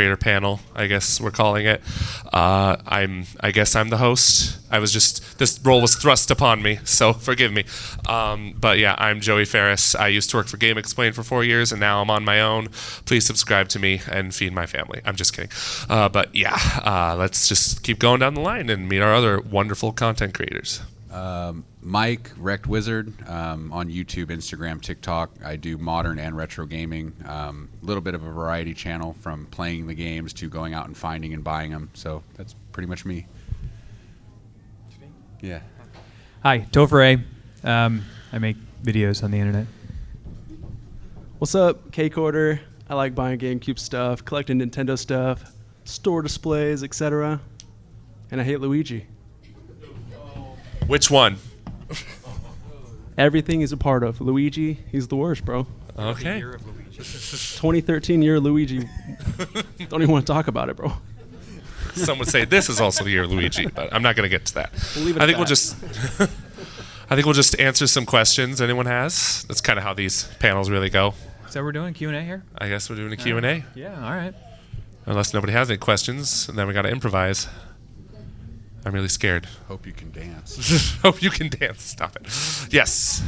creator panel, I guess we're calling it. I guess I'm the host. This role was thrust upon me, so forgive me. But yeah, I'm Joey Ferris. I used to work for Game Explain for 4 years, and now I'm on my own. Please subscribe to me and feed my family. I'm just kidding. But yeah, let's just keep going down the line and meet our other wonderful content creators. Mike, RectWizard, on YouTube, Instagram, TikTok. I do modern and retro gaming. A little bit of a variety channel, from playing the games to going out and finding and buying them. So that's pretty much me. Yeah. Hi, Tofer.A. I make videos on the internet. What's up, Cakehoarder? I like buying GameCube stuff, collecting Nintendo stuff, store displays, etc. And I hate Luigi. Which one? Everything he's a part of. Luigi, he's the worst, bro. Okay. 2013 year Luigi. Don't even want to talk about it, bro. Some would say this is also the year of Luigi, but I'm not going to get to that. We'll leave it I at think that. I think we'll just answer some questions anyone has. That's kind of how these panels really go. So we're doing Q&A here? I guess we're doing a Q&A. Yeah, all right. Unless nobody has any questions, and then we got to improvise. I'm really scared. Hope you can dance. Hope you can dance. Stop it. Yes.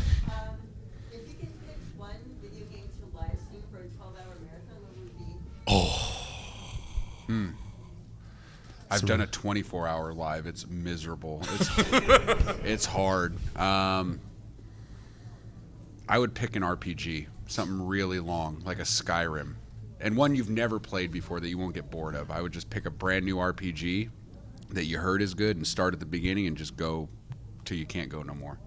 If you could pick one video game to live stream for a 12-hour marathon, what would it be? Oh. I've done a 24-hour live. It's miserable. It's hard. I would pick an RPG, something really long, like a Skyrim, and one you've never played before that you won't get bored of. I would just pick a brand new RPG that you heard is good and start at the beginning and just go till you can't go no more.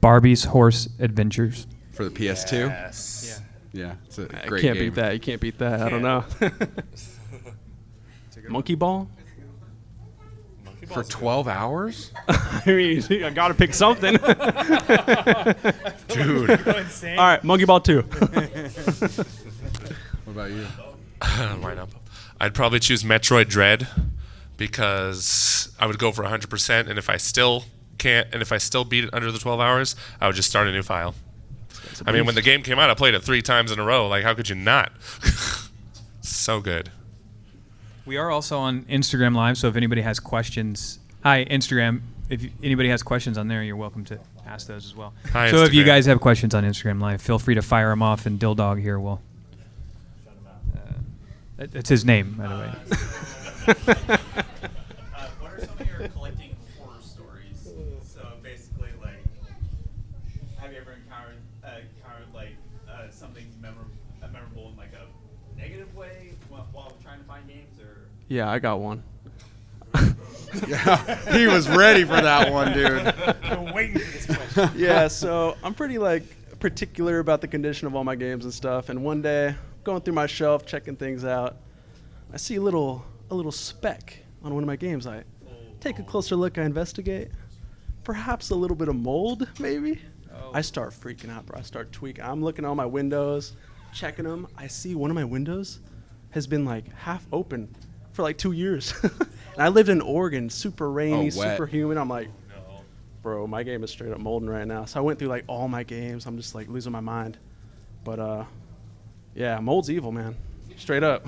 Barbie's Horse Adventures. For the PS2? Yes. Yeah, it's a I great can't game. beat that. You can't beat that. I don't know. Monkey Ball? For 12 hours? I mean, I got to pick something. Dude. All right, Monkey Ball 2. What about you? Right up. I'd probably choose Metroid Dread because I would go for 100%, and if I still can't, and if I still beat it under the 12 hours, I would just start a new file. I mean, when the game came out, I played it 3 times in a row. Like, how could you not? So good. We are also on Instagram Live, so if anybody has questions, hi, Instagram. If anybody has questions on there, you're welcome to ask those as well. Hi, so if you Instagram. guys have questions on Instagram Live, feel free to fire them off, and Dill Dog here will. It's his name, by the way. What are some of your collecting horror stories? So basically, like, have you ever encountered like something memorable in like a negative way while trying to find games, or? Yeah, I got one. Yeah, he was ready for that one, dude. Been waiting for this question. Yeah, so I'm pretty particular about the condition of all my games and stuff. And one day, going through my shelf, checking things out, I see a little speck on one of my games. I take a closer look. I investigate. Perhaps a little bit of mold, maybe. I start freaking out, bro. I start tweaking. I'm looking at all my windows, checking them. I see one of my windows has been like half open for like 2 years. And I lived in Oregon, super rainy, Oh, wet. super humid. I'm like, bro, my game is straight up molding right now. So I went through like all my games. I'm just like losing my mind. But yeah, mold's evil, man. Straight up.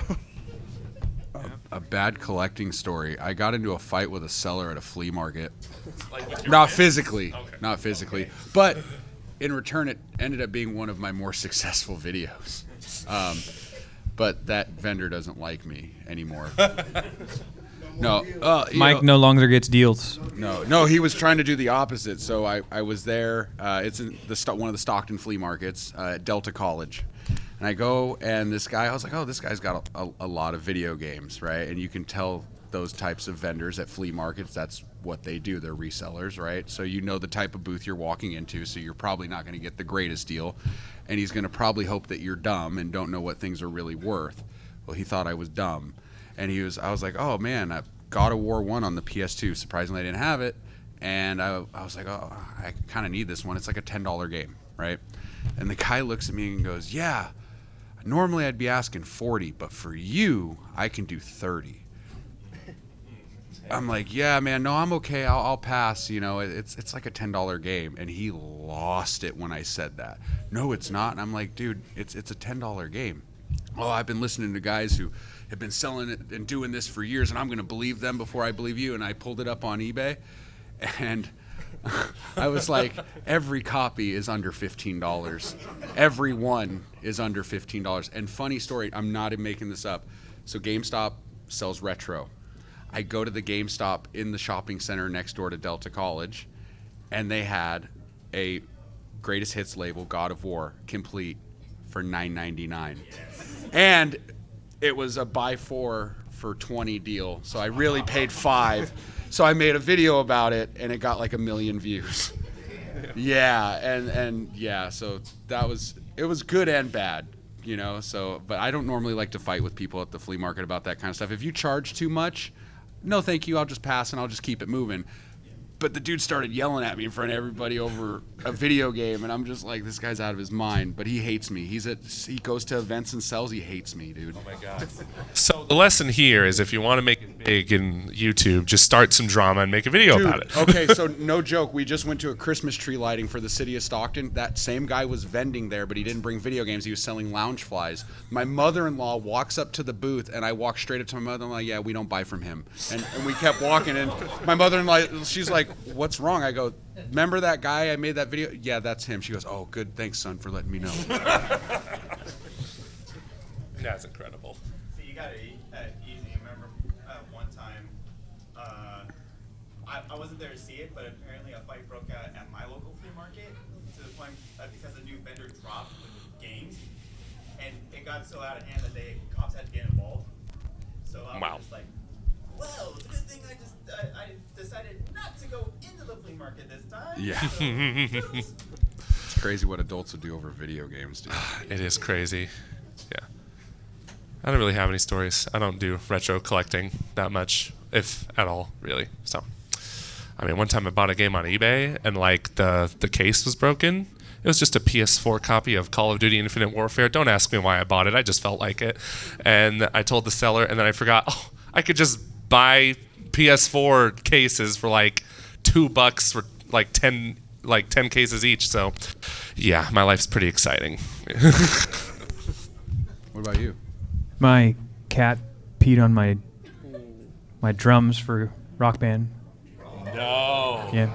A bad collecting story. I got into a fight with a seller at a flea market. Not physically. Okay. Not physically. But in return, it ended up being one of my more successful videos. But that vendor doesn't like me anymore. No. Mike no longer gets deals. No, he was trying to do the opposite. So I was there. It's in one of the Stockton flea markets at Delta College. And I go, and this guy, I was like, oh, this guy's got a lot of video games, right? And you can tell those types of vendors at flea markets, that's what they do. They're resellers, right? So you know the type of booth you're walking into, so you're probably not going to get the greatest deal. And he's going to probably hope that you're dumb and don't know what things are really worth. Well, he thought I was dumb. And I was like, oh, man, I've God of War 1 on the PS2. Surprisingly, I didn't have it. And I was like, oh, I kind of need this one. It's like a $10 game, right? And the guy looks at me and goes, yeah, normally I'd be asking 40, but for you, I can do 30. I'm like, yeah, man, no, I'm okay. I'll pass. You know, it's like a $10 game. And he lost it when I said that. No, it's not. And I'm like, dude, it's a $10 game. oh, I've been listening to guys who have been selling it and doing this for years, and I'm going to believe them before I believe you. And I pulled it up on eBay, and I was like, every copy is under $15. Every one is under $15. And funny story, I'm not even making this up. So GameStop sells retro. I go to the GameStop in the shopping center next door to Delta College, and they had a greatest hits label, God of War, complete for $9.99. And it was a buy 4 for 20 deal. So I really paid 5. So I made a video about it, and it got like 1 million views. Yeah, and yeah, so it was good and bad, you know. So, but I don't normally like to fight with people at the flea market about that kind of stuff. If you charge too much, no thank you, I'll just pass and I'll just keep it moving. But the dude started yelling at me in front of everybody over a video game, and I'm just like, this guy's out of his mind. But he hates me. He goes to events and sells. He hates me, dude. Oh my God. So the lesson here is, if you want to make it big in YouTube, just start some drama and make a video Dude, about it. Okay, so no joke. We just went to a Christmas tree lighting for the city of Stockton. That same guy was vending there, but he didn't bring video games. He was selling lounge flies. My mother-in-law walks up to the booth, and I walk straight up to my mother-in-law. Yeah, we don't buy from him. And we kept walking, and my mother-in-law, she's like, what's wrong? I go, remember that guy I made that video? Yeah, that's him. She goes, oh, good. Thanks, son, for letting me know. That's incredible. So you got it easy. I remember one time, I wasn't there to see it, but apparently a fight broke out at my local flea market to the point because a new vendor dropped with games, and it got so out of hand that cops had to get involved. So I was just like, well, it's a good thing I decided not to go into the flea market this time. Yeah. So, It's crazy what adults will do over video games, dude. It is crazy. Yeah. I don't really have any stories. I don't do retro collecting that much, if at all, really. So, I mean, one time I bought a game on eBay, and like the case was broken. It was just a PS4 copy of Call of Duty Infinite Warfare. Don't ask me why I bought it. I just felt like it. And I told the seller, and then I forgot, I could just buy PS4 cases for like $2 for like 10 cases each. So yeah, my life's pretty exciting. What about you? My cat peed on my drums for Rock Band. No. Yeah,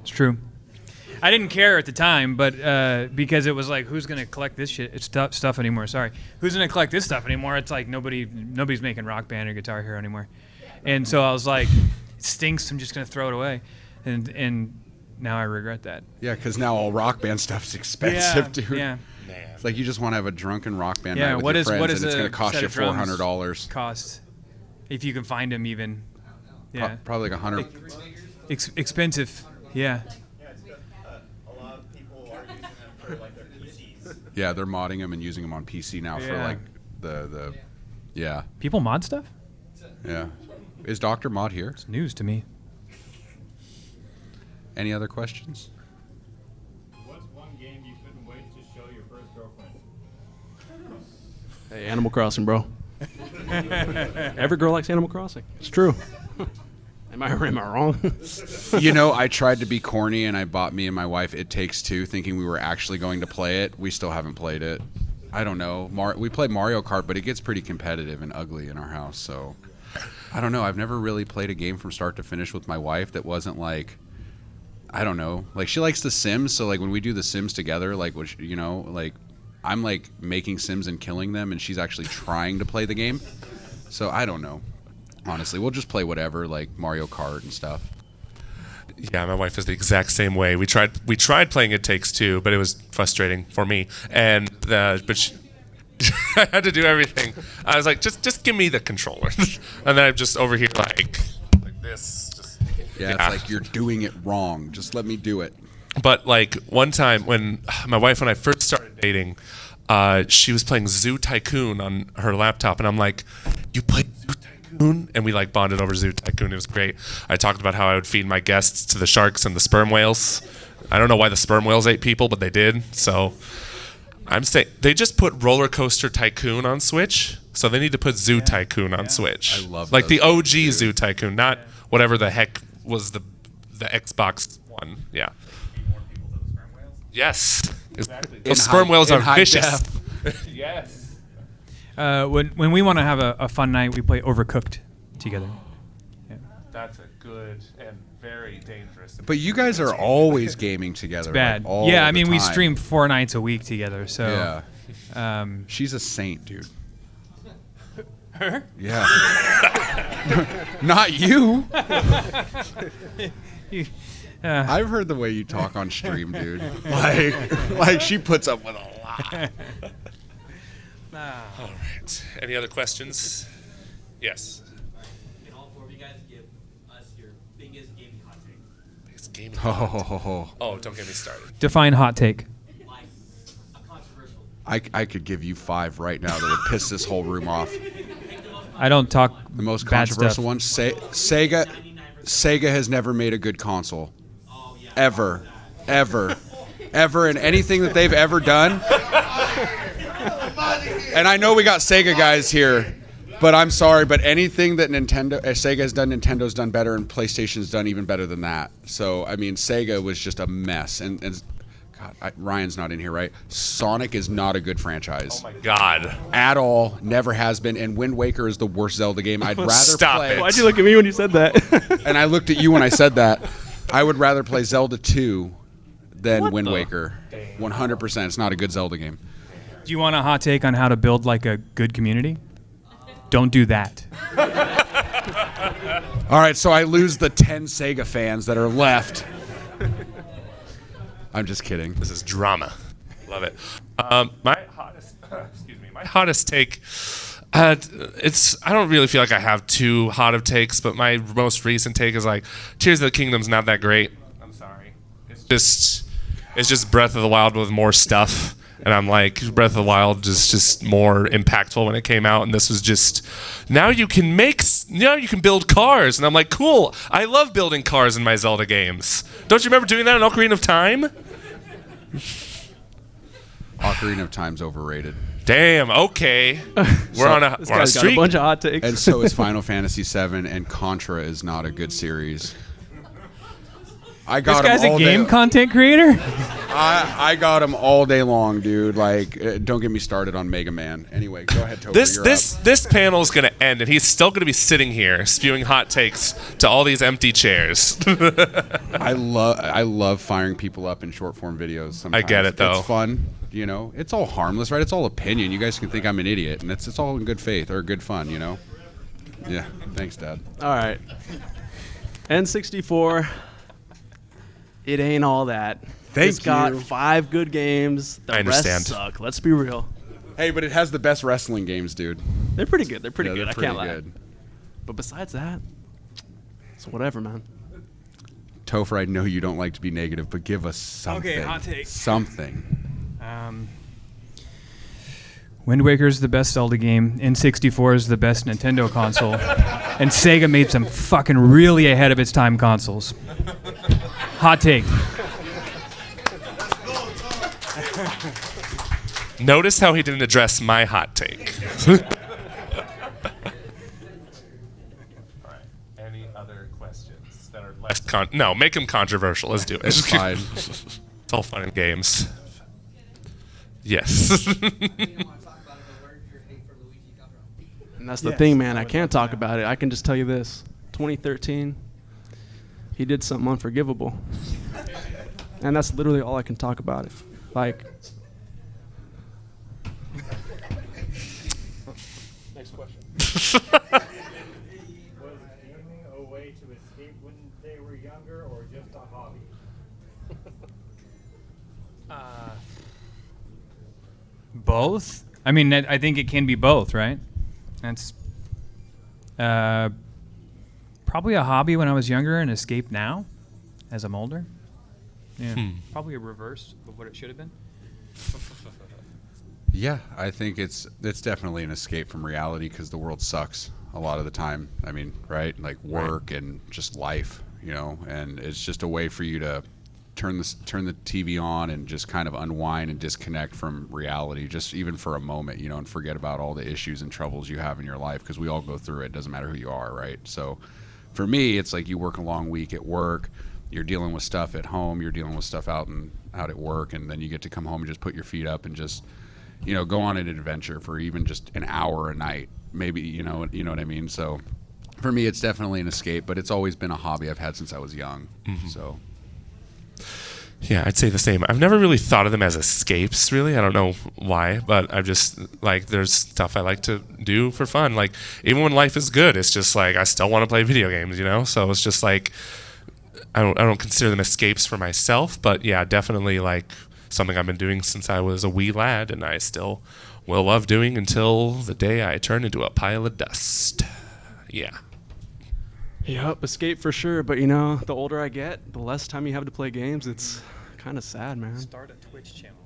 it's true. I didn't care at the time, but because it was like, who's gonna collect this shit? It's stuff anymore. Sorry, who's gonna collect this stuff anymore? It's like nobody's making Rock Band or Guitar Hero anymore. And so I was like, it stinks. I'm just gonna throw it away. And now I regret that. Yeah, because now all Rock Band stuff is expensive, dude. Yeah. Man. It's like you just want to have a drunken Rock Band Yeah. night with What your is friends, what is and it's a going to cost set you of drums $400. cost? If you can find them, even. Yeah. Probably like $100. Expensive. Yeah. yeah, it's because a lot of people are using them for like their PCs. Yeah, they're modding them and using them on PC now for Yeah. like the yeah. People mod stuff? Yeah. Is Dr. Mod here? It's news to me. Any other questions? What's one game you couldn't wait to show your first girlfriend? Hey, Animal Crossing, bro. Every girl likes Animal Crossing. It's true. Am I wrong? You know, I tried to be corny and I bought me and my wife It Takes Two thinking we were actually going to play it. We still haven't played it. I don't know. We played Mario Kart, but it gets pretty competitive and ugly in our house. So I don't know. I've never really played a game from start to finish with my wife that wasn't like, I don't know. Like, she likes The Sims, so like when we do The Sims together, like, which, you know, like I'm like making Sims and killing them, and she's actually trying to play the game. So I don't know. Honestly, we'll just play whatever, like Mario Kart and stuff. Yeah, my wife is the exact same way. We tried playing It Takes Two, but it was frustrating for me. And but she, I had to do everything. I was like, just give me the controller, and then I'm just over here like this. Just, Yeah, it's like, you're doing it wrong. Just let me do it. But like one time when my wife and I first started dating, she was playing Zoo Tycoon on her laptop, and I'm like, "You play Zoo Tycoon?" And we like bonded over Zoo Tycoon. It was great. I talked about how I would feed my guests to the sharks and the sperm whales. I don't know why the sperm whales ate people, but they did. So I'm saying they just put Roller Coaster Tycoon on Switch, so they need to put Zoo Tycoon on Switch. I love like the those OG Zoo Tycoon, not whatever the heck was the Xbox one. Yeah. More people to the sperm whales. Yes. Exactly. In Those sperm whales in are high vicious. def. Yes. When we want to have a fun night, we play Overcooked together. Yeah. That's a good and very dangerous. But you guys are always gaming together. Bad. Like, all Yeah, the I mean, we time. stream 4 nights a week together. So Yeah. She's a saint, dude. her? Yeah. Not you. I've heard the way you talk on stream, dude. Like she puts up with a lot. All right. Any other questions? Yes. Can all 4 of you guys give us your biggest gaming hot take? Biggest gaming. Oh, Oh, don't get me started. Define hot take. Like a controversial. I could give you 5 right now that would piss this whole room off. I don't talk The most bad controversial stuff. one, Sega has never made a good console. Oh yeah. Ever. And anything that they've ever done. And I know we got Sega guys here, but I'm sorry, but anything that Sega has done, Nintendo's done better, and PlayStation's done even better than that. So, I mean, Sega was just a mess. And God, Ryan's not in here, right? Sonic is not a good franchise. Oh my God. At all, never has been. And Wind Waker is the worst Zelda game. I'd rather Stop play. it. Why'd you look at me when you said that? And I looked at you when I said that. I would rather play Zelda 2 than Wind Waker. 100%. It's not a good Zelda game. Do you want a hot take on how to build like a good community? Don't do that. All right, so I lose the 10 Sega fans that are left. I'm just kidding. This is drama. Love it. My hottest take. I don't really feel like I have too hot of takes, but my most recent take is like, Tears of the Kingdom's not that great. I'm sorry. It's just Breath of the Wild with more stuff. And I'm like, Breath of the Wild is just more impactful when it came out, and this was just, now you can build cars, and I'm like, cool. I love building cars in my Zelda games. Don't you remember doing that in Ocarina of Time? Ocarina of Time's overrated. Damn. Okay, we're on a This guy's got a streak. bunch of hot takes. And so is Final Fantasy VII, and Contra is not a good series. I This got guy's him a all game day. content creator? I got him all day long, dude. Like, don't get me started on Mega Man. Anyway, go ahead, Toby. This panel is gonna end, and he's still gonna be sitting here spewing hot takes to all these empty chairs. I love firing people up in short form videos. Sometimes. I get it, though. It's fun. You know, it's all harmless, right? It's all opinion. You guys can think I'm an idiot, and it's all in good faith or good fun. You know. Yeah. Thanks, Dad. All right. N64. It ain't all that. It's got you. 5 good games. The I understand. rest suck. Let's be real. Hey, but it has the best wrestling games, dude. They're pretty good. They're pretty good. They're I pretty can't lie. good. But besides that, it's whatever, man. Tofer, I know you don't like to be negative, but give us something. Okay, hot take. Something. Wind Waker is the best Zelda game. N64 is the best Nintendo console. And Sega made some fucking really ahead of its time consoles. Hot take. Notice how he didn't address my hot take. All right. Any other questions that are less no, make them controversial. Let's do it. It's fine. It's all fun and games. Yes. And that's the thing, man. I can't talk about it. I can just tell you this. 2013, he did something unforgivable. And that's literally all I can talk about it. Like, Next question. Was gaming a way to escape when they were younger, or just a hobby? Both? I mean, I think it can be both, right? That's probably a hobby when I was younger and escape now as I'm older. Yeah, probably a reverse of what it should have been. Yeah, I think it's definitely an escape from reality because the world sucks a lot of the time. I mean, right? Like work and just life, you know, and it's just a way for you to turn the TV on and just kind of unwind and disconnect from reality, just even for a moment, you know, and forget about all the issues and troubles you have in your life because we all go through it. Doesn't matter who you are, right? So for me, it's like you work a long week at work, you're dealing with stuff at home, you're dealing with stuff out at work, and then you get to come home and just put your feet up and just go on an adventure for even just an hour a night, maybe, you know what I mean? So for me, it's definitely an escape, but it's always been a hobby I've had since I was young. So Yeah, I'd say the same. I've never really thought of them as escapes, really. I don't know why, but I've just, like, there's stuff I like to do for fun. Like, even when life is good, it's just like I still want to play video games, So it's just like I don't consider them escapes for myself, but yeah, definitely like something I've been doing since I was a wee lad, and I still will love doing until the day I turn into a pile of dust. Yeah. Yep, escape for sure. But the older I get, the less time you have to play games. It's kind of sad, man. Start a Twitch channel.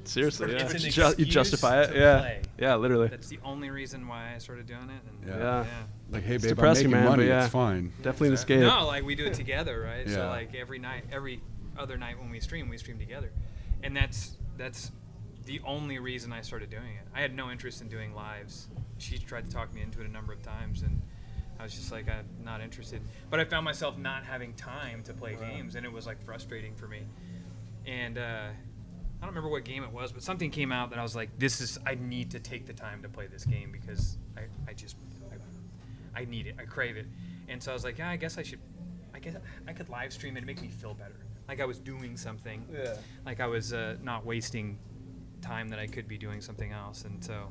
Seriously, yeah. It's an You excuse justify it, to yeah. play. Yeah, literally. That's the only reason why I started doing it. And Yeah. Yeah. hey, It's babe, I'm depressing, making man, money. but yeah. It's fine. Definitely an escape. No, like we do it together, right? So Yeah. like every other night when we stream together, and that's the only reason I started doing it. I had no interest in doing lives. She tried to talk me into it a number of times, and I was just like, I'm not interested. But I found myself not having time to play games, and it was like frustrating for me. And I don't remember what game it was, but something came out that I was like, I need to take the time to play this game because I need it. I crave it. And so I was like, yeah, I guess I could live stream it and make me feel better. Like I was doing something. Yeah. Like I was not wasting time that I could be doing something else. And so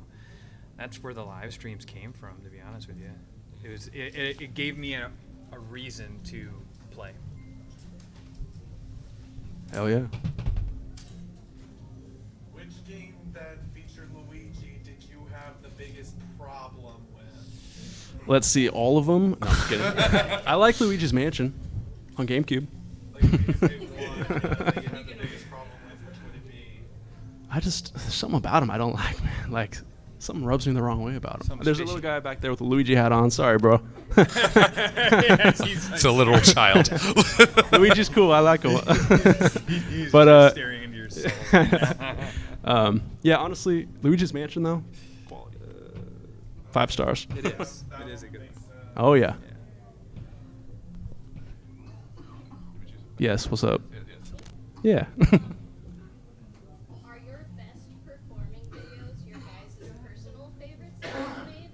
that's where the live streams came from, to be honest with you. It gave me a reason to play. Hell yeah. Which game that featured Luigi did you have the biggest problem with? Let's see, all of them. No, I'm just kidding. I like Luigi's Mansion on GameCube. Like, if you could pick one that you had the biggest problem with, which would it be? There's something about him I don't like, man. Like, something rubs me the wrong way about him. Something There's a fishy. little guy back there with a Luigi hat on. Sorry, bro. Yes, he's It's a literal child. Luigi's cool. I like him. he's But, just staring into your soul. Yeah, honestly, Luigi's Mansion, though, 5 stars. It is. It is a good one. Oh, yeah. Yes, what's up? Yeah. Are your best performing videos your guys' personal favorites that you've made?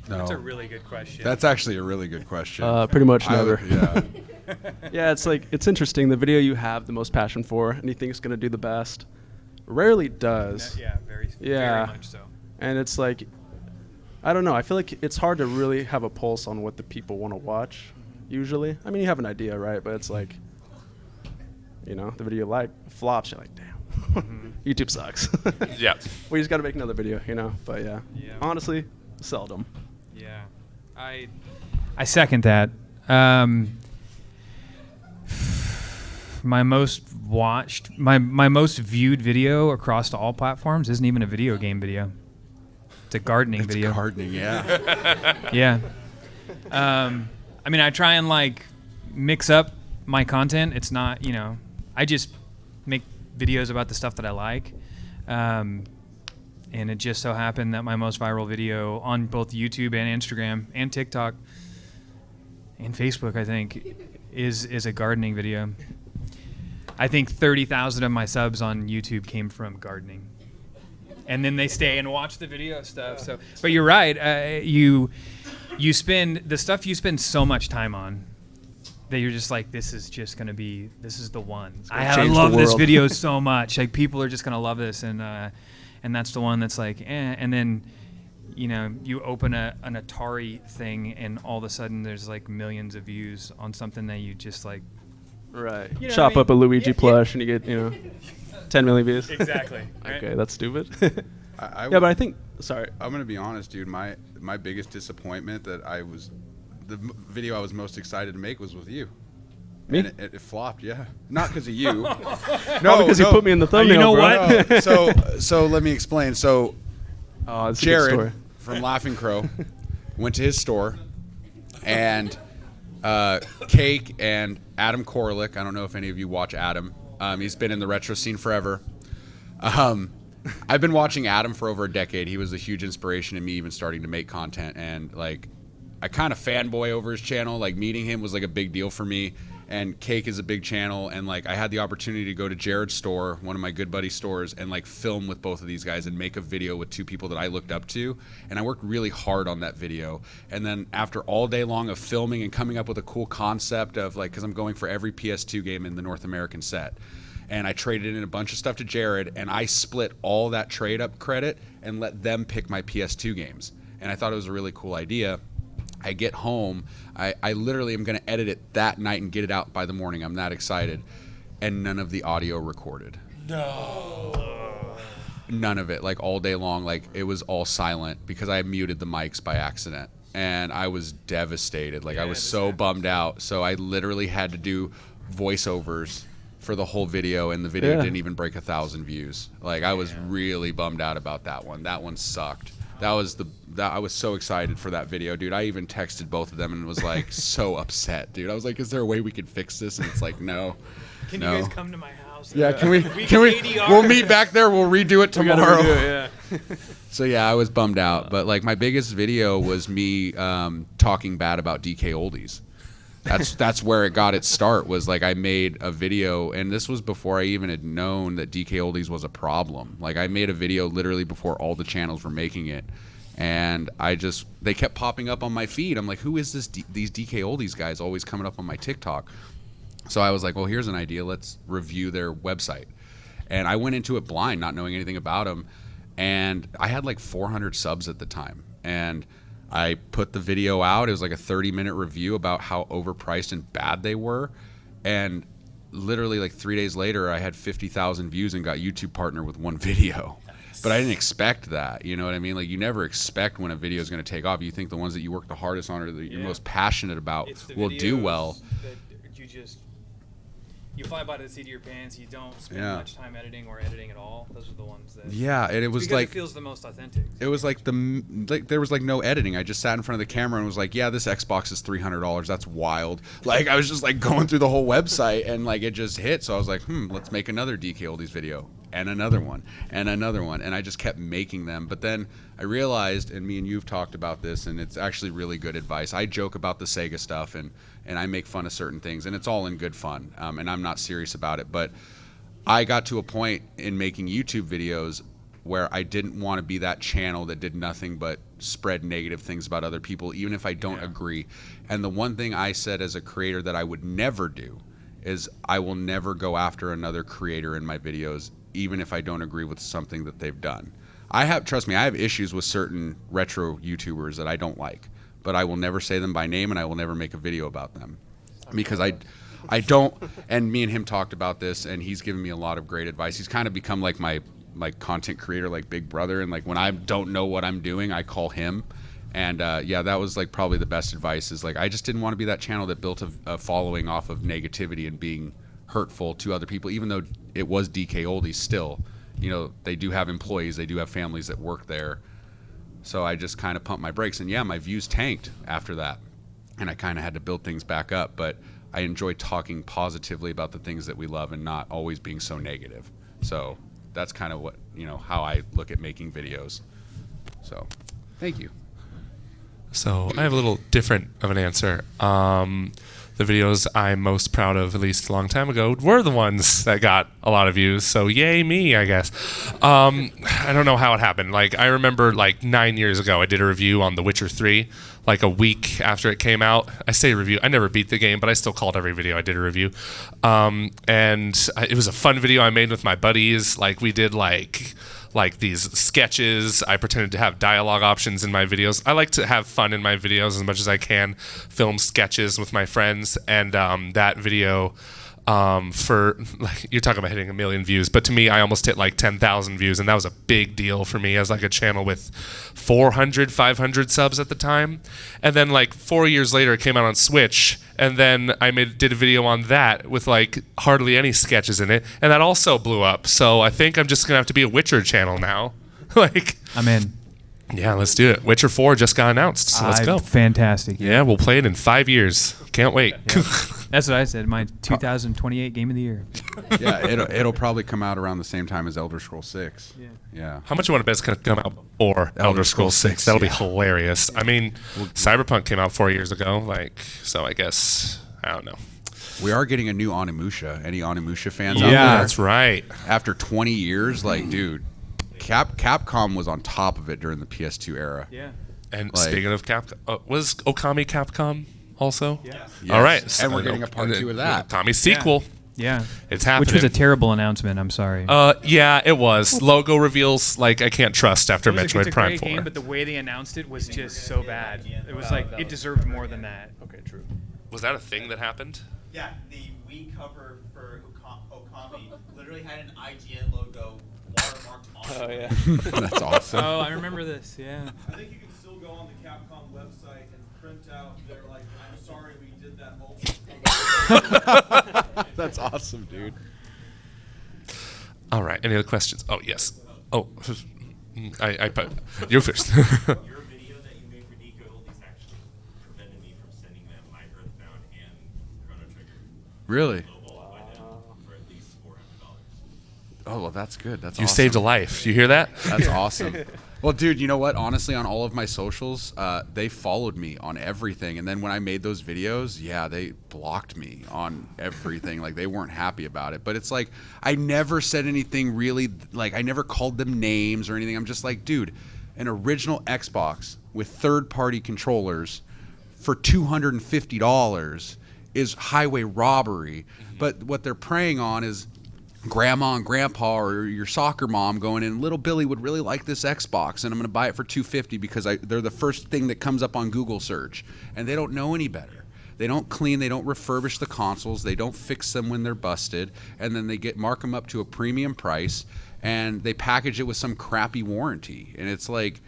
No. That's a really good question. That's actually a really good question. Pretty much I never. would- yeah. Yeah, it's interesting. The video you have the most passion for and you think it's going to do the best rarely does. Yeah, very Yeah. much so. And it's like, I don't know. I feel like it's hard to really have a pulse on what the people want to watch, usually. I mean, you have an idea, right? But it's like, the video flops. You're like, damn, YouTube sucks. Yeah. We just got to make another video, But yeah, Yeah. honestly, seldom. Yeah, I second that. My most watched, my most viewed video across all platforms isn't even a video game video. It's a gardening It's video. gardening, yeah. Yeah. I mean, I try and mix up my content. It's not, I just make videos about the stuff that I like. And it just so happened that my most viral video on both YouTube and Instagram and TikTok and Facebook, I think, is a gardening video. I think 30,000 of my subs on YouTube came from gardening. And then they stay and watch the video stuff. So, but you're right. You spend the stuff you spend so much time on that you're just like, this is the one. I change the love this world. video so much. Like people are just gonna love this, and that's the one that's like, and then, you open an Atari thing, and all of a sudden there's like millions of views on something that you just like. Right. You know Chop what I up a mean? Luigi Yeah, plush and you get, 10 million views. Exactly. Right? Okay, that's stupid. I Yeah, but I think, sorry. I'm gonna be honest, dude. My biggest disappointment the video I was most excited to make was with you. Me? And it flopped. Yeah, not because of you. No, because you put me in the thumbnail, you know bro. what? No, so let me explain. So Oh, that's a good story. Jared from Laughing Crow went to his store, and Cake and Adam Korlick. I don't know if any of you watch Adam. He's been in the retro scene forever. I've been watching Adam for over a decade. He was a huge inspiration in me even starting to make content, and I kind of fanboy over his channel. Like meeting him was like a big deal for me, and Cake is a big channel, and like I had the opportunity to go to Jared's store, one of my good buddy stores, and like film with both of these guys and make a video with two people that I looked up to, and I worked really hard on that video. And then after all day long of filming and coming up with a cool concept of like, because I'm going for every PS2 game in the North American set, and I traded in a bunch of stuff to Jared, and I split all that trade up credit and let them pick my PS2 games, and I thought it was a really cool idea. I get home, I literally am going to edit it that night and get it out by the morning. I'm that excited. And none of the audio recorded. No. None of it, like all day long. Like it was all silent because I muted the mics by accident. And I was devastated. Like I was so bummed out. So I literally had to do voiceovers for the whole video, and the video didn't even break 1,000 views. Like I was really bummed out about that one. That one sucked. I was so excited for that video, dude. I even texted both of them and was like so upset, dude. I was like, is there a way we could fix this? And it's like, no. Can you guys come to my house? Yeah, can we ADR. we'll meet back there, we'll redo it tomorrow. Yeah. So yeah, I was bummed out. But like my biggest video was me talking bad about DK Oldies. That's where it got its start, was like I made a video, and this was before I even had known that DK Oldies was a problem. Like I made a video literally before all the channels were making it, and they kept popping up on my feed. I'm like, who is these DK Oldies guys always coming up on my TikTok? So I was like, well, here's an idea. Let's review their website. And I went into it blind, not knowing anything about them, and I had like 400 subs at the time. And I put the video out. It was like a 30-minute review about how overpriced and bad they were. And literally like 3 days later, I had 50,000 views and got YouTube partner with one video. But I didn't expect that. You know what I mean? Like you never expect when a video is going to take off. You think the ones that you work the hardest on or that you're most passionate about will do well. You fly by the seat of your pants. You don't spend much time editing or editing at all. Those are the ones that. Yeah, and it was because like it feels the most authentic. It was like there was like no editing. I just sat in front of the camera and was like, yeah, this Xbox is $300. That's wild. Like I was just like going through the whole website, and like it just hit. So I was like, let's make another DK Oldies video, and another one, and another one, and I just kept making them. But then I realized, and me and you've talked about this, and it's actually really good advice. I joke about the Sega stuff, and I make fun of certain things, and it's all in good fun, and I'm not serious about it. But I got to a point in making YouTube videos where I didn't want to be that channel that did nothing but spread negative things about other people, even if I don't agree. And the one thing I said as a creator that I would never do is I will never go after another creator in my videos, even if I don't agree with something that they've done. Trust me, I have issues with certain retro YouTubers that I don't like, but I will never say them by name, and I will never make a video about them because I don't. And me and him talked about this, and he's given me a lot of great advice. He's kind of become like my content creator, like big brother, and like when I don't know what I'm doing, I call him. And yeah, that was like probably the best advice, is like I just didn't want to be that channel that built a following off of negativity and being hurtful to other people, even though it was DK Oldies still. You know, they do have employees, they do have families that work there. So I just kind of pumped my brakes, and yeah, my views tanked after that, and I kind of had to build things back up. But I enjoy talking positively about the things that we love and not always being so negative. So that's kind of what, how I look at making videos. So thank you. So I have a little different of an answer. The videos I'm most proud of, at least a long time ago, were the ones that got a lot of views. So yay me, I guess. I don't know how it happened. Like I remember like 9 years ago, I did a review on The Witcher 3, like a week after it came out. I say review. I never beat the game, but I still called every video I did a review. It was a fun video I made with my buddies. Like we did like these sketches. I pretended to have dialogue options in my videos. I like to have fun in my videos as much as I can, film sketches with my friends, and that video for, like, you're talking about hitting 1 million views, but to me, I almost hit like 10,000 views, and that was a big deal for me as like a channel with 400, 500 subs at the time. And then like 4 years later, it came out on Switch, and then I did a video on that with like hardly any sketches in it, and that also blew up. So I think I'm just gonna have to be a Witcher channel now. Like, I'm in. Yeah, let's do it. Witcher 4 just got announced, so let's go. Fantastic. Yeah, we'll play it in 5 years. Can't wait. Yeah. That's what I said. My 2028 game of the year. Yeah, it'll probably come out around the same time as Elder Scrolls 6. Yeah. How much you want to bet it's going to come out before Elder Scrolls 6? That'll be hilarious. I mean, Cyberpunk came out 4 years ago, so I guess, I don't know. We are getting a new Onimusha. Any Onimusha fans out Yeah, there? that's right. After 20 years, like, dude, Capcom was on top of it during the PS2 era. Yeah. And Like- speaking of Capcom, was Okami Capcom also? Yeah. All right. And we're getting a part 2 of that. Okami sequel. Yeah. It's happening. Which was a terrible announcement. I'm sorry. Yeah, it was. Logo reveals like I can't trust after It's Metroid a Prime great 4. game, but the way they announced it was just so bad. It was like it deserved more than that. Okay, true. Was that a thing that happened? Yeah, the Wii cover for Okami literally had an IGN logo watermarked on it. Oh yeah. That's awesome. Oh, I remember this. Yeah. I think you can still go on the Capcom website and print out their like, I'm sorry we did that multiple. That's awesome, dude. All right. Any other questions? Oh yes. Oh, I put you first. Your video that you made for Nico Oldies actually prevented me from sending them my Earthbound and Chrono Trigger. Really? Global by them for at least $400. Oh, well, that's good. That's You awesome. saved a life. You hear that? That's awesome. Well, dude, you know what? Honestly, on all of my socials, they followed me on everything. And then when I made those videos, yeah, they blocked me on everything. Like, they weren't happy about it. But it's like, I never said anything really, like, I never called them names or anything. I'm just like, dude, an original Xbox with third-party controllers for $250 is highway robbery. But what they're preying on is grandma and grandpa or your soccer mom going in, little Billy would really like this Xbox and I'm going to buy it for $250 because they're the first thing that comes up on Google search, and they don't know any better. They don't clean, they don't refurbish the consoles, they don't fix them when they're busted, and then they mark them up to a premium price and they package it with some crappy warranty. And it's like,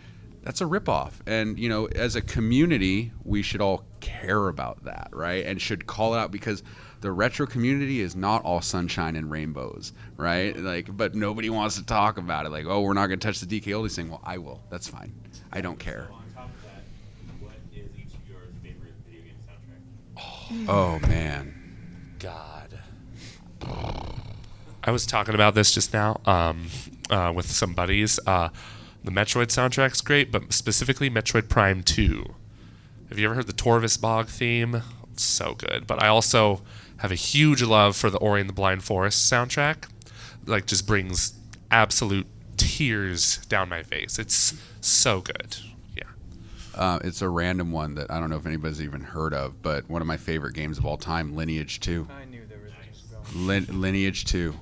that's a ripoff. And, you know, as a community, we should all care about that, right? And should call it out, because the retro community is not all sunshine and rainbows, right? Like, but nobody wants to talk about it. Like, oh, we're not going to touch the DK Oldies thing. Well, I will. That's fine. I don't care. So on top of that, what is each of your favorite video game soundtrack? Oh, man. God. I was talking about this just now with some buddies. The Metroid soundtrack's great, but specifically Metroid Prime 2. Have you ever heard the Torvis Bog theme? It's so good. But I also have a huge love for the Ori and the Blind Forest soundtrack. Like, just brings absolute tears down my face. It's so good. Yeah. It's a random one that I don't know if anybody's even heard of, but one of my favorite games of all time, Lineage 2. I knew there was this going. Lineage 2.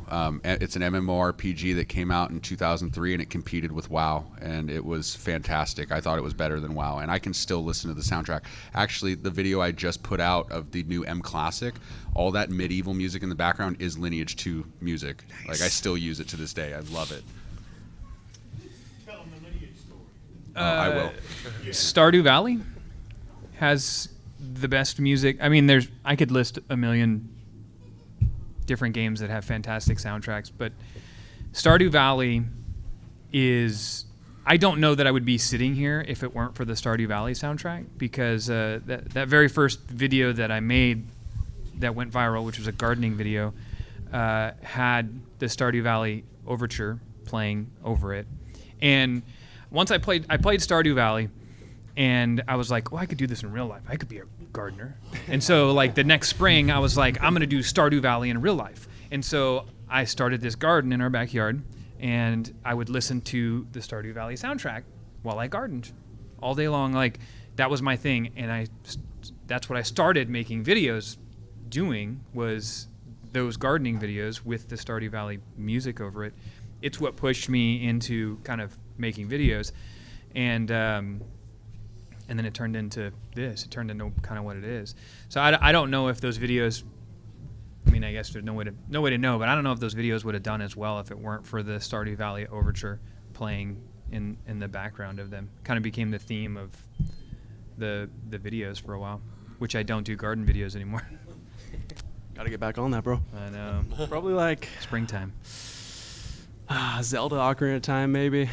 It's an MMORPG that came out in 2003, and it competed with WoW, and it was fantastic. I thought it was better than WoW, and I can still listen to the soundtrack. Actually, the video I just put out of the new M Classic, all that medieval music in the background is Lineage 2 music. Nice. Like, I still use it to this day. I love it. Tell them the Lineage story. I will. Stardew Valley has the best music. I mean, I could list a million different games that have fantastic soundtracks, but Stardew Valley is, I don't know that I would be sitting here if it weren't for the Stardew Valley soundtrack, because that very first video that I made that went viral, which was a gardening video, had the Stardew Valley overture playing over it. And once I played Stardew Valley, and I was like, oh, I could do this in real life. I could be a gardener. And so, like, the next spring, I was like, I'm going to do Stardew Valley in real life. And so I started this garden in our backyard, and I would listen to the Stardew Valley soundtrack while I gardened all day long. Like, that was my thing. And that's what I started making videos doing, was those gardening videos with the Stardew Valley music over it. It's what pushed me into kind of making videos. And then it turned into this. It turned into kind of what it is. So I don't know if those videos, I mean, I guess there's no way to know, but I don't know if those videos would have done as well if it weren't for the Stardew Valley overture playing in the background of them. Kind of became the theme of the videos for a while, which I don't do garden videos anymore. Gotta get back on that, bro. I know. Probably like Springtime. Zelda Ocarina of Time, maybe.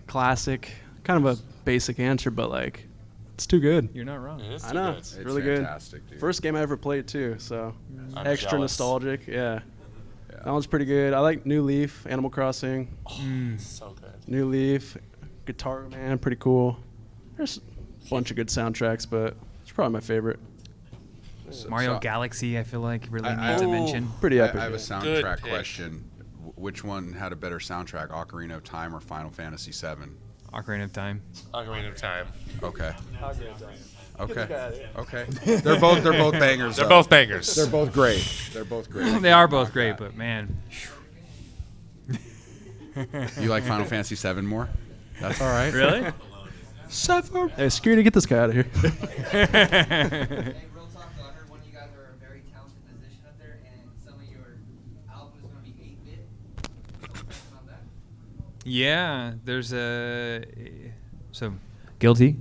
Classic. Kind of a basic answer, but like, it's too good. You're not wrong. I know. It's really good. Fantastic, dude. First game I ever played too, so I'm extra jealous. nostalgic. Yeah. That one's pretty good. I like New Leaf, Animal Crossing. So good. New Leaf, Guitar Man, pretty cool. There's a bunch of good soundtracks, but it's probably my favorite. Mario Galaxy, I feel like really I- needs a I- mention. Pretty epic. I have a yeah. Good soundtrack pick. question. Which one had a better soundtrack, Ocarina of Time or Final Fantasy VII? Ocarina of Time. Ocarina of Time. Okay. Okay. guy. Okay. They're both bangers. They're though. both bangers. They're both great. They're both great. They are both great, but man. You like Final Fantasy VII more? That's all right. Really? Hey, security, get this guy out of here. Hey, real talk though, I heard one of you guys are a very talented musician up there, and some of your album is going to be 8-bit. About that? Yeah, there's so guilty.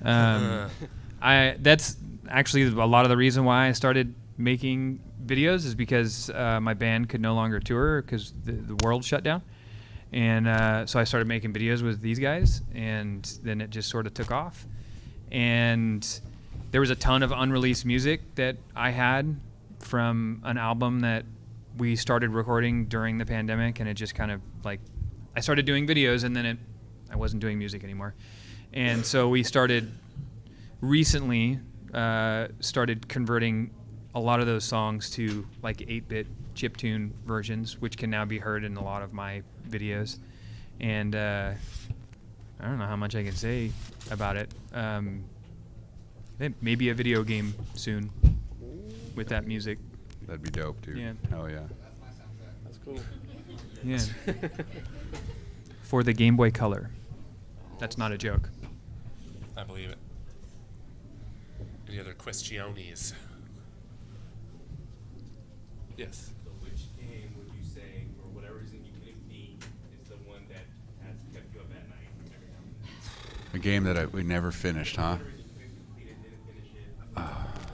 That's actually a lot of the reason why I started making videos is because my band could no longer tour because the world shut down. And so I started making videos with these guys, and then it just sort of took off. And there was a ton of unreleased music that I had from an album that we started recording during the pandemic, and it just kind of like I started doing videos, and then I wasn't doing music anymore. And so we recently started converting a lot of those songs to like 8-bit chiptune versions, which can now be heard in a lot of my videos. And I don't know how much I can say about it. Maybe a video game soon with that music. That'd be dope, dude. Yeah. Hell yeah. That's cool. Yeah. For the Game Boy Color. That's not a joke. I believe it. Any other questiones? Yes. So which game would you say, for whatever reason you couldn't beat, is the one that has kept you up at night every now and then? A game that we never finished, huh? Whatever reason you couldn't complete it, didn't finish it.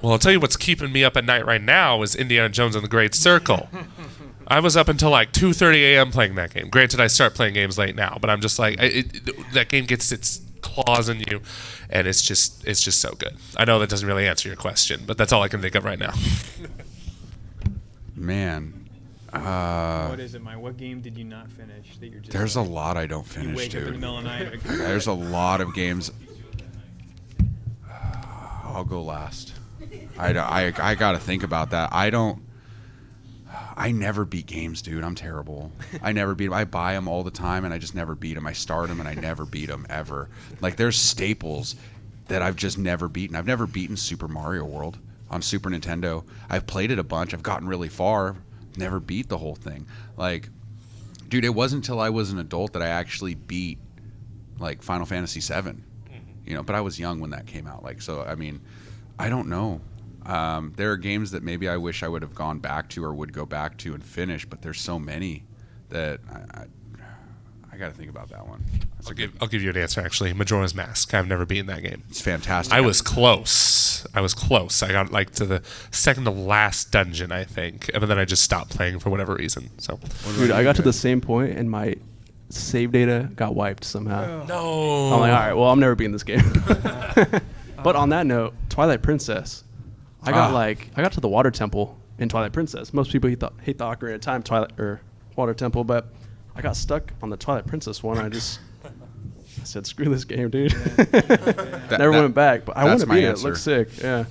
Well, I'll tell you what's keeping me up at night right now is Indiana Jones and the Great Circle. I was up until like 2:30 a.m. playing that game. Granted, I start playing games late now, but I'm just like, that game gets its claws in you, and it's just so good. I know that doesn't really answer your question, but that's all I can think of right now. Man. What is it, Mike? What game did you not finish that you're just There's a lot I don't you finish, wake up in the dude. middle of the night? There's a lot of games. I'll go last. I got to think about that. I never beat games, dude. I'm terrible. I never beat them. I buy them all the time, and I just never beat them. I start them, and I never beat them, ever. Like, there's staples that I've just never beaten. I've never beaten Super Mario World on Super Nintendo. I've played it a bunch. I've gotten really far. Never beat the whole thing. Like, dude, it wasn't until I was an adult that I actually beat, like, Final Fantasy VII. You know, but I was young when that came out. Like, so, I mean, I don't know. There are games that maybe I wish I would have gone back to or would go back to and finish, but there's so many that I got to think about that one. I'll give you an answer, actually. Majora's Mask. I've never beaten that game. It's fantastic. I was close. I got like to the second to last dungeon, I think, but then I just stopped playing for whatever reason. So, Dude, I got to the same point and my save data got wiped somehow. no. I'm like, all right, well, I'm never beating this game. But on that note, Twilight Princess. I got to the water temple in Twilight Princess. Most people hate the Ocarina of Time water temple, but I got stuck on the Twilight Princess one. I said, screw this game, dude. Never went back, but I want to beat it. It looks sick. Yeah.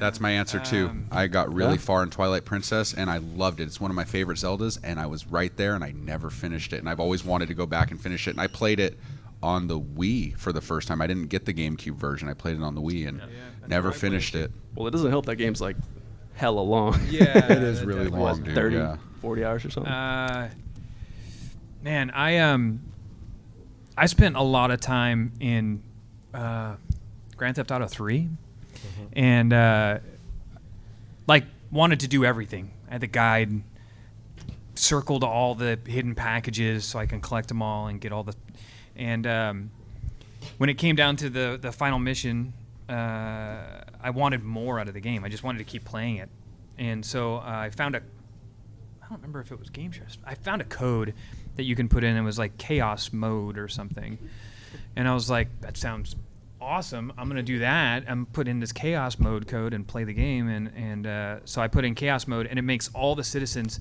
That's my answer too. I got really Yeah. far in Twilight Princess, and I loved it. It's one of my favorite Zeldas, and I was right there, and I never finished it. And I've always wanted to go back and finish it. And I played it on the Wii for the first time. I didn't get the GameCube version. I played it on the Wii and never finished it. Well, it doesn't help that game's like hella long. Yeah, It is really long, dude. 30, Yeah. 40 hours or something. Man, I spent a lot of time in Grand Theft Auto 3, and like wanted to do everything. I had the guide, circled all the hidden packages so I can collect them all and get all the. And when it came down to the final mission, I wanted more out of the game. I just wanted to keep playing it, and so I found I don't remember if it was Game Chest. I found a code that you can put in. It was like chaos mode or something, and I was like, that sounds awesome. I'm gonna do that. I'm put in this chaos mode code and play the game, and so I put in chaos mode, and it makes all the citizens.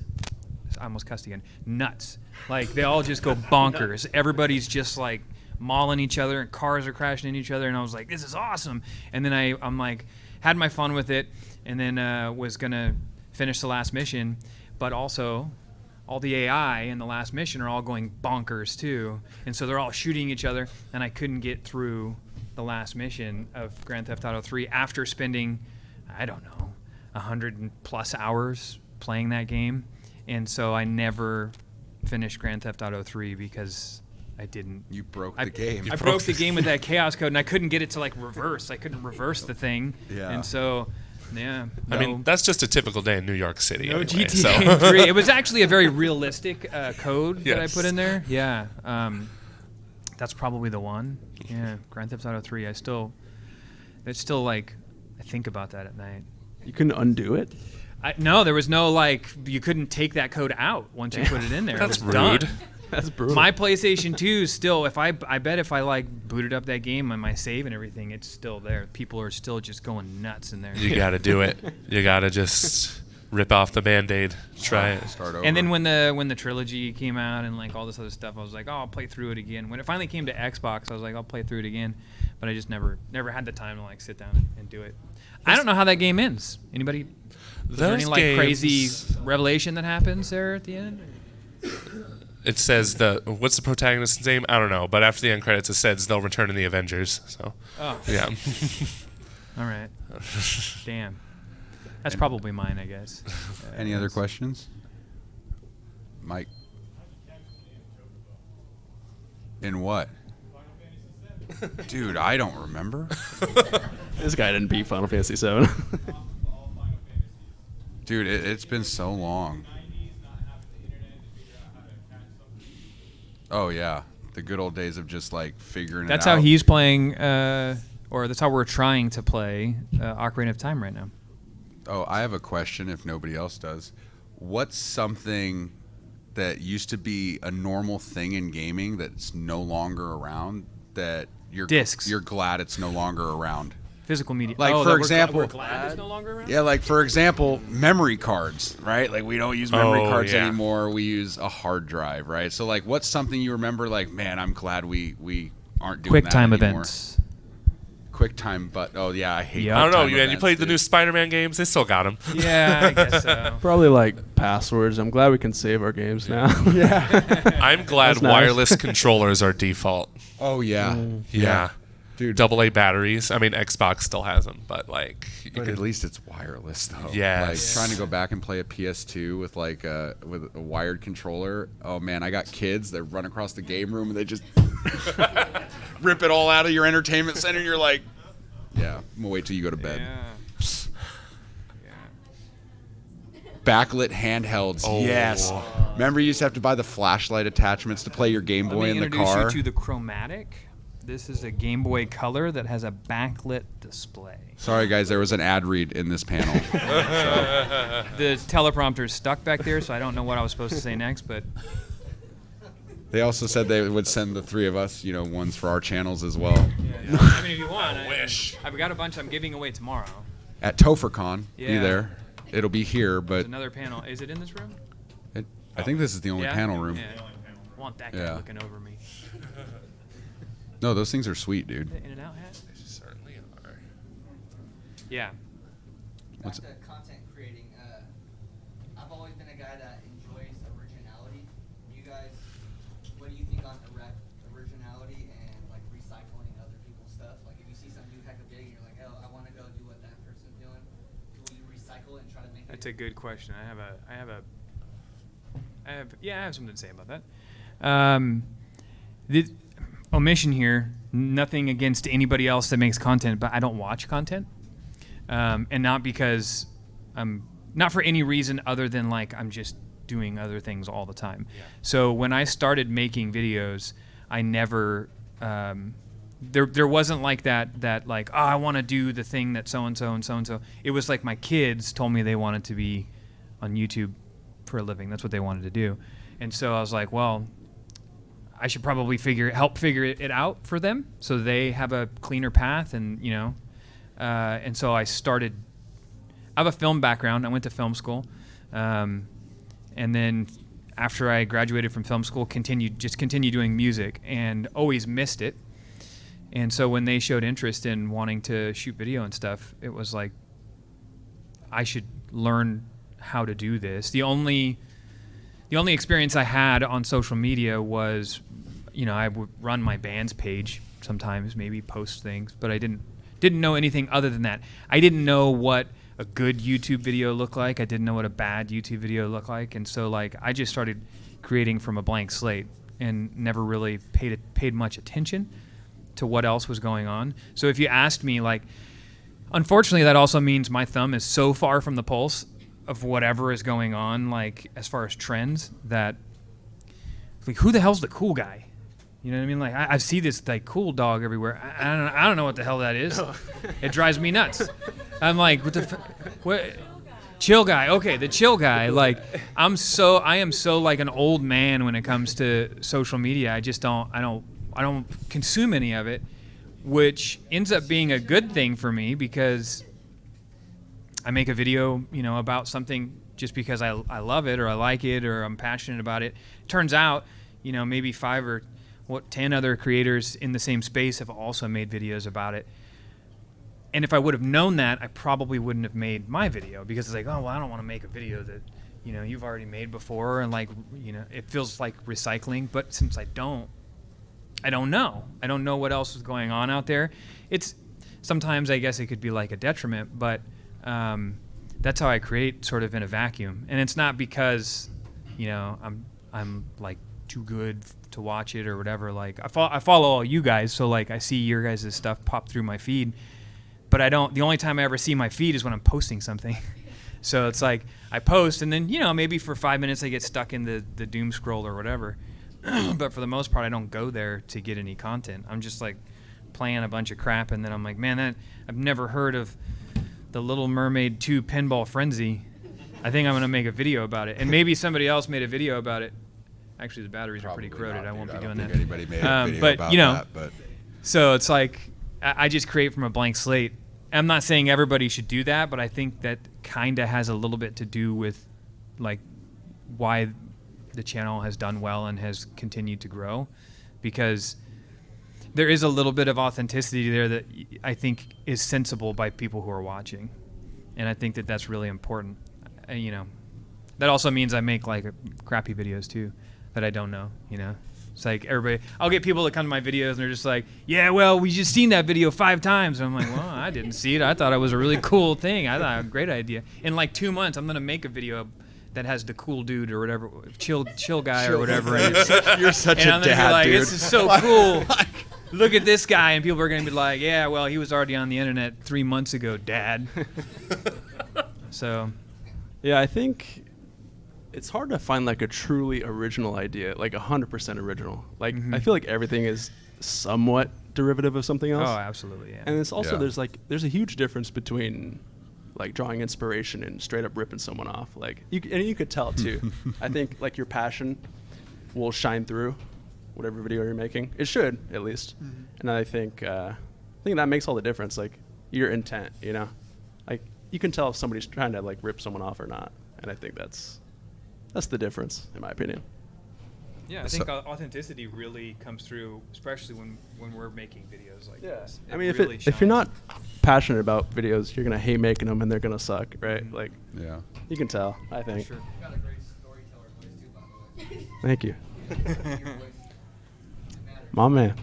I almost cussed again. Nuts. Like they all just go bonkers. Everybody's just like mauling each other, and cars are crashing into each other, and I was like, this is awesome. And then I'm like, had my fun with it, and then was gonna finish the last mission, but also all the AI in the last mission are all going bonkers too, and so they're all shooting each other, and I couldn't get through the last mission of Grand Theft Auto 3 after spending, I don't know, 100+ hours playing that game, and so I never finished Grand Theft Auto 3 because I didn't. You broke the game. I broke the game with that chaos code, and I couldn't get it to like reverse. I couldn't reverse the thing, Yeah. and so. Yeah, I mean, that's just a typical day in New York City. no anyway, GTA so. 3. It was actually a very realistic code that I Yes. put in there. Yeah, that's probably the one. Yeah, Grand Theft Auto 3. It's still like, I think about that at night. You couldn't undo it? No, there was no like, you couldn't take that code out once you put it in there. That's it was done. rude. That's brutal. My PlayStation 2 still, I bet if I like booted up that game on my save and everything, it's still there. People are still just going nuts in there. You got to do it. You got to just rip off the Band-Aid. Try it. Start over. And then when the trilogy came out and like all this other stuff, I was like, oh, I'll play through it again. When it finally came to Xbox, I was like, I'll play through it again. But I just never had the time to like sit down and do it. I don't know how that game ends. Anybody? Is there any Those like crazy games- revelation that happens there at the end? It says what's the protagonist's name? I don't know. But after the end credits, it says they'll return in the Avengers. So, Oh, yeah. all right. Damn. That's probably mine, I guess. Any other questions? Mike? In what? Dude, I don't remember. This guy didn't beat Final Fantasy VII. Dude, it's been so long. Oh, yeah. The good old days of just, like, figuring That's it out. how he's playing, or that's how we're trying to play Ocarina of Time right now. Oh, I have a question if nobody else does. What's something that used to be a normal thing in gaming that's no longer around that Discs. you're glad it's no longer around? Physical media. Like, oh, for that example- we're glad it's no longer around? Yeah, like, for example, memory cards, right? Like, we don't use memory Oh, cards yeah. anymore. We use a hard drive, right? So, like, what's something you remember, like, man, I'm glad we aren't doing that QuickTime anymore? events. QuickTime, but, oh, yeah, I hate Yeah. I don't know, QuickTime man. You events, played the dude. new Spider-Man games? They still got them. Yeah, I guess so. Probably like passwords. I'm glad we can save our games now. Yeah. I'm glad That's nice. wireless controllers are default. Oh, yeah. Yeah. Dude. AA batteries. I mean, Xbox still has them, but like, you But can- at least it's wireless, though. Yes. Like, trying to go back and play a PS2 with, like, with a wired controller. Oh, man, I got kids that run across the game room and they just rip it all out of your entertainment center. And you're like, yeah, I'm going to wait till you go to bed. Backlit handhelds. Oh. Yes. Remember you used to have to buy the flashlight attachments to play your Game Let Boy me in the introduce car? you to the Chromatic. This is a Game Boy Color that has a backlit display. Sorry, guys, there was an ad read in this panel. The teleprompter is stuck back there, so I don't know what I was supposed to say next, but They also said they would send the three of us, ones for our channels as well. I mean, if you want, wish. I've got a bunch I'm giving away tomorrow. At Tofer.A, be Yeah. there. It'll be here, There's but another panel. Is it in this room? I think this is the only Yeah? panel room. Yeah. I want that guy Yeah. looking over me. No, those things are sweet, dude. The In-N-Out hat? They certainly are. Yeah. Back What's to content creating. I've always been a guy that enjoys originality. You guys, what do you think on originality and like recycling other people's stuff? Like if you see something new hecka big and you're like, oh, I want to go do what that person's doing. Will you recycle it and try to make That's it? a good question. I have something to say about that. The omission here, nothing against anybody else that makes content, but I don't watch content. And not because not for any reason other than like I'm just doing other things all the time. Yeah. So when I started making videos, I never there wasn't like that like, oh, I want to do the thing that so and so. It was like my kids told me they wanted to be on YouTube for a living. That's what they wanted to do. And so I was like, well, I should probably help figure it out for them so they have a cleaner path. And and so I have a film background. I went to film school, and then after I graduated from film school, continued doing music and always missed it. And so when they showed interest in wanting to shoot video and stuff, it was like, I should learn how to do this. The only experience I had on social media was, I would run my band's page sometimes, maybe post things, but I didn't know anything other than that. I didn't know what a good YouTube video looked like. I didn't know what a bad YouTube video looked like. And so I just started creating from a blank slate and never really paid much attention to what else was going on. So if you asked me, unfortunately, that also means my thumb is so far from the pulse of whatever is going on, as far as trends, that who the hell's the cool guy? You know what I mean? I see this cool dog everywhere. I don't know what the hell that is. It drives me nuts. I'm like, what? Chill guy. Okay, the chill guy. I am so an old man when it comes to social media. I just don't consume any of it, which ends up being a good thing for me because I make a video, about something just because I love it or I like it or I'm passionate about it. Turns out, maybe 5 or 10 other creators in the same space have also made videos about it. And if I would have known that, I probably wouldn't have made my video because it's like, oh, well, I don't want to make a video that, you've already made before. And it feels like recycling. But since I don't know. I don't know what else is going on out there. It's sometimes I guess it could be like a detriment, but that's how I create sort of in a vacuum. And it's not because, I'm too good to watch it or whatever. I follow all you guys, so I see your guys' stuff pop through my feed. But the only time I ever see my feed is when I'm posting something. So it's I post and then, maybe for 5 minutes I get stuck in the doom scroll or whatever. But for the most part, I don't go there to get any content. I'm just playing a bunch of crap, and then I'm like, man, I've never heard of the Little Mermaid 2 Pinball Frenzy. I think I'm gonna make a video about it, and maybe somebody else made a video about it. Actually, the batteries are pretty corroded. I won't be doing that. Anybody made a video about that, but so it's I just create from a blank slate. I'm not saying everybody should do that, but I think that kind of has a little bit to do with why the channel has done well and has continued to grow, because there is a little bit of authenticity there that I think is sensible by people who are watching, and I think that that's really important. That also means I make crappy videos too that I don't know. It's everybody. I'll get people that come to my videos and they're just like, yeah, well, we just seen that video 5 times. And I'm like, well, I didn't see it. I thought it was a really cool thing. I thought it was a great idea. In 2 months, I'm gonna make a video that has the cool dude or whatever, chill guy or whatever. You're such and a I'm gonna dad, be like, dude. this is so cool. Look at this guy, and people are gonna be like, yeah, well, he was already on the internet 3 months ago, Dad. So, yeah, I think it's hard to find a truly original idea, 100% original. I feel like everything is somewhat derivative of something else. Oh, absolutely, yeah. And it's also there's a huge difference between drawing inspiration and straight up ripping someone off. You could tell too. I think your passion will shine through whatever video you're making. It should, at least. Mm-hmm. And I think that makes all the difference. Your intent, you can tell if somebody's trying to rip someone off or not. And I think that's the difference, in my opinion. Yeah, I think authenticity really comes through, especially when we're making videos like this. I mean, if you're not passionate about videos, you're gonna hate making them, and they're gonna suck, right? Mm-hmm. Yeah, you can tell. I think. Sure. You've got a great storyteller voice too, by the way. Thank you, Your voice matters. my man.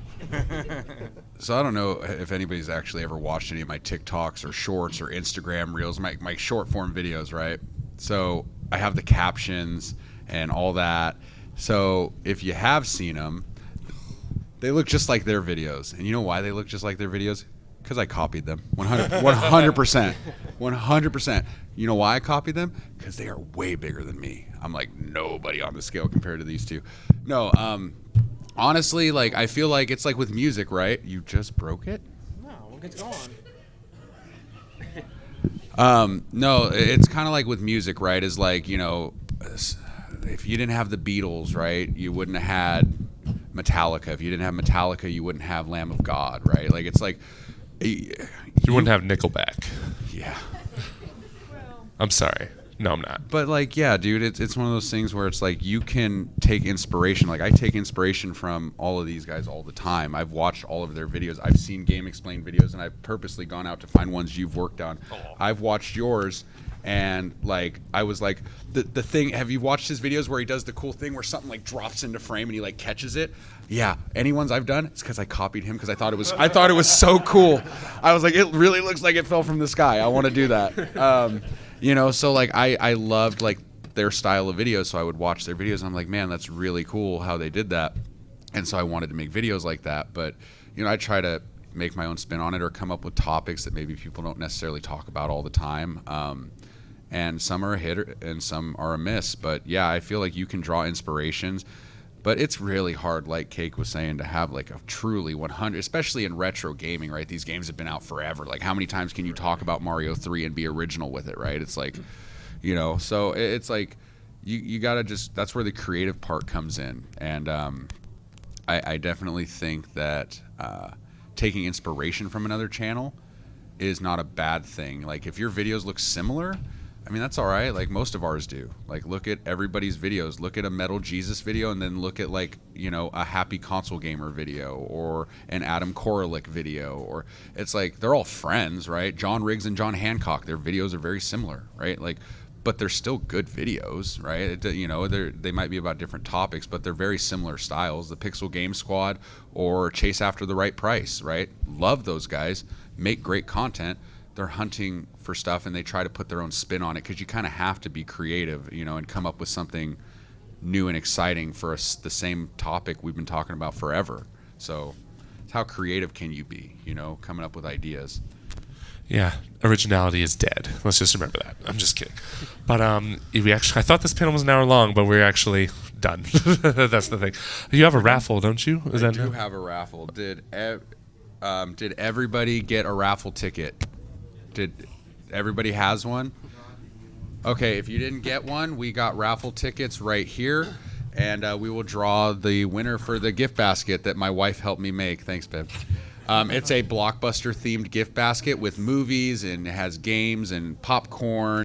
So I don't know if anybody's actually ever watched any of my TikToks or shorts or Instagram reels, my short form videos, right? So I have the captions and all that. So if you have seen them, they look just like their videos. And you know why they look just like their videos? Because I copied them. 100%. 100%. You know why I copied them? Because they are way bigger than me. I'm like nobody on the scale compared to these two. No, honestly, I feel like it's like with music, right? You just broke it? No, we'll get going. No, it's kind of like with music, right? Is if you didn't have the Beatles, right, you wouldn't have had Metallica. If you didn't have Metallica, you wouldn't have Lamb of God, right? You wouldn't have Nickelback. Yeah. I'm sorry. No, I'm not. But like, yeah, dude, it's one of those things where it's like you can take inspiration. Like I take inspiration from all of these guys all the time. I've watched all of their videos. I've seen Game Explain videos, and I've purposely gone out to find ones you've worked on. I've watched yours, and like I was like, the thing. Have you watched his videos where he does the cool thing where something like drops into frame and he like catches it? Yeah, any ones I've done, it's because I copied him because I thought it was so cool. I was like, it really looks like it fell from the sky. I want to do that. You know, so like I loved like their style of videos, so I would watch their videos and I'm like, man, that's really cool how they did that. And so I wanted to make videos like that, but you know, I try to make my own spin on it or come up with topics that maybe people don't necessarily talk about all the time. And some are a hit and some are a miss, but yeah, I feel like you can draw inspirations. But it's really hard, like Cake was saying, to have like a truly 100, especially in retro gaming, right? These games have been out forever. Like, how many times can you talk about Mario 3 and be original with it, right? It's like, you know, so it's like you got to just, that's where the creative part comes in. And I definitely think that taking inspiration from another channel is not a bad thing. Like, if your videos look similar, I mean, that's all right. Like, most of ours do. Like, look at everybody's videos. Look at a Metal Jesus video and then look at, like, you know, a Happy Console Gamer video or an Adam Koralik video. Or it's like, they're all friends, right? John Riggs and John Hancock, their videos are very similar, right? Like, but they're still good videos, right? You know, they might be about different topics, but they're very similar styles. The Pixel Game Squad or Chase After the Right Price, right? Love those guys. Make great content. They're hunting for stuff and they try to put their own spin on it because you kind of have to be creative, you know, and come up with something new and exciting for us, the same topic we've been talking about forever. So how creative can you be, you know, coming up with ideas? Yeah, originality is dead. Let's just remember that. I'm just kidding. But I thought this panel was an hour long, but we're actually done. That's the thing. You have a raffle, don't you? I do have a raffle. Did everybody get a raffle ticket? Did everybody has one? Okay, if you didn't get one, we got raffle tickets right here, and we will draw the winner for the gift basket that my wife helped me make. Thanks, babe. It's a Blockbuster-themed gift basket with movies, and it has games and popcorn.